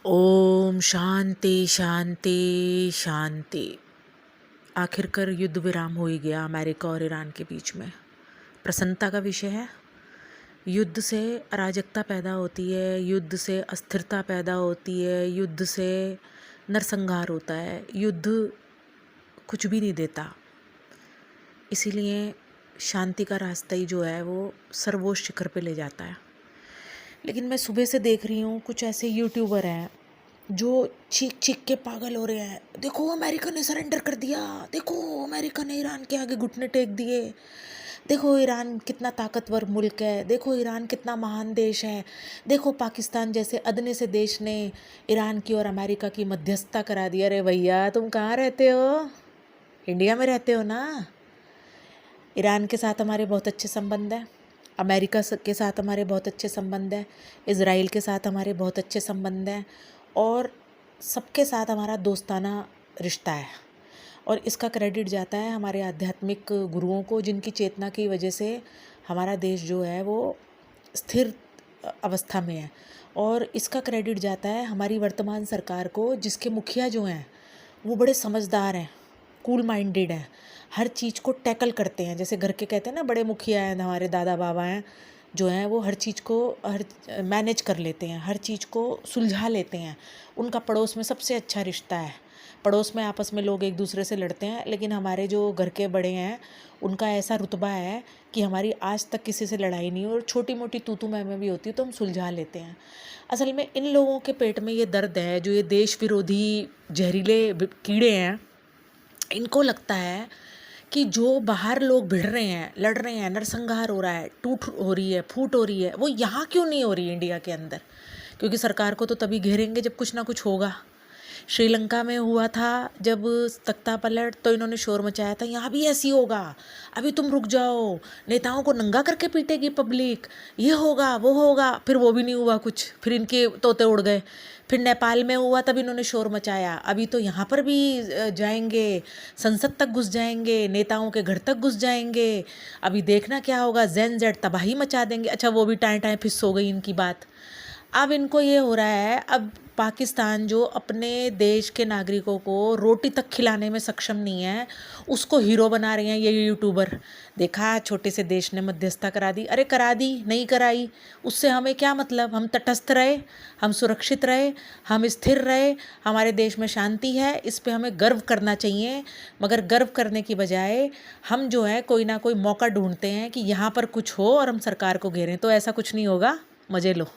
ओम शांति शांति शांति। आखिरकार युद्ध विराम हो ही गया अमेरिका और ईरान के बीच में। प्रसन्नता का विषय है। युद्ध से अराजकता पैदा होती है, युद्ध से अस्थिरता पैदा होती है, युद्ध से नरसंहार होता है। युद्ध कुछ भी नहीं देता। इसीलिए शांति का रास्ता ही जो है वो सर्वोच्च शिखर पे ले जाता है। लेकिन मैं सुबह से देख रही हूँ कुछ ऐसे यूट्यूबर हैं जो चीख चीख के पागल हो रहे हैं। देखो अमेरिका ने सरेंडर कर दिया, देखो अमेरिका ने ईरान के आगे घुटने टेक दिए, देखो ईरान कितना ताकतवर मुल्क है, देखो ईरान कितना महान देश है, देखो पाकिस्तान जैसे अदने से देश ने ईरान की और अमेरिका की मध्यस्थता करा दी। अरे भैया तुम कहाँ रहते हो? इंडिया में रहते हो ना। ईरान के साथ हमारे बहुत अच्छे संबंध हैं, अमेरिका के साथ हमारे बहुत अच्छे संबंध हैं, इज़राइल के साथ हमारे बहुत अच्छे संबंध हैं और सबके साथ हमारा दोस्ताना रिश्ता है। और इसका क्रेडिट जाता है हमारे आध्यात्मिक गुरुओं को, जिनकी चेतना की वजह से हमारा देश जो है वो स्थिर अवस्था में है। और इसका क्रेडिट जाता है हमारी वर्तमान सरकार को, जिसके मुखिया जो हैं वो बड़े समझदार हैं, कूल माइंडेड हैं, हर चीज़ को टैकल करते हैं। जैसे घर के कहते हैं ना, बड़े मुखिया हैं, हमारे दादा बाबा हैं जो हैं वो हर चीज़ को मैनेज कर लेते हैं, हर चीज़ को सुलझा लेते हैं। उनका पड़ोस में सबसे अच्छा रिश्ता है। पड़ोस में आपस में लोग एक दूसरे से लड़ते हैं, लेकिन हमारे जो घर के बड़े हैं उनका ऐसा रुतबा है कि हमारी आज तक किसी से लड़ाई नहीं हो, और छोटी मोटी तू मैं भी होती है तो हम सुलझा लेते हैं। असल में इन लोगों के पेट में ये दर्द है, जो ये देश विरोधी जहरीले कीड़े हैं। इनको लगता है कि जो बाहर लोग भिड़ रहे हैं, लड़ रहे हैं, नरसंहार हो रहा है, टूट हो रही है, फूट हो रही है, वो यहाँ क्यों नहीं हो रही इंडिया के अंदर? क्योंकि सरकार को तो तभी घेरेंगे जब कुछ ना कुछ होगा। श्रीलंका में हुआ था जब तख्ता पलट, तो इन्होंने शोर मचाया था यहाँ भी ऐसी होगा, अभी तुम रुक जाओ, नेताओं को नंगा करके पीटेगी पब्लिक, ये होगा वो होगा। फिर वो भी नहीं हुआ कुछ, फिर इनके तोते उड़ गए। फिर नेपाल में हुआ तब इन्होंने शोर मचाया, अभी तो यहाँ पर भी जाएंगे, संसद तक घुस जाएंगे, नेताओं के घर तक घुस जाएंगे, अभी देखना क्या होगा, जेन जेड तबाही मचा देंगे। अच्छा वो भी टाएं टाएं फिस हो गई इनकी बात। अब इनको ये हो रहा है, अब पाकिस्तान जो अपने देश के नागरिकों को रोटी तक खिलाने में सक्षम नहीं है, उसको हीरो बना रहे हैं ये यूट्यूबर। देखा छोटे से देश ने मध्यस्थता करा दी, अरे करा दी नहीं कराई उससे हमें क्या मतलब। हम तटस्थ रहे, हम सुरक्षित रहे, हम स्थिर रहे, हमारे देश में शांति है, इस पे हमें गर्व करना चाहिए। मगर गर्व करने की बजाय हम जो है कोई ना कोई मौका ढूंढते हैं कि यहाँ पर कुछ हो और हम सरकार को घेरें। तो ऐसा कुछ नहीं होगा, मजे लो।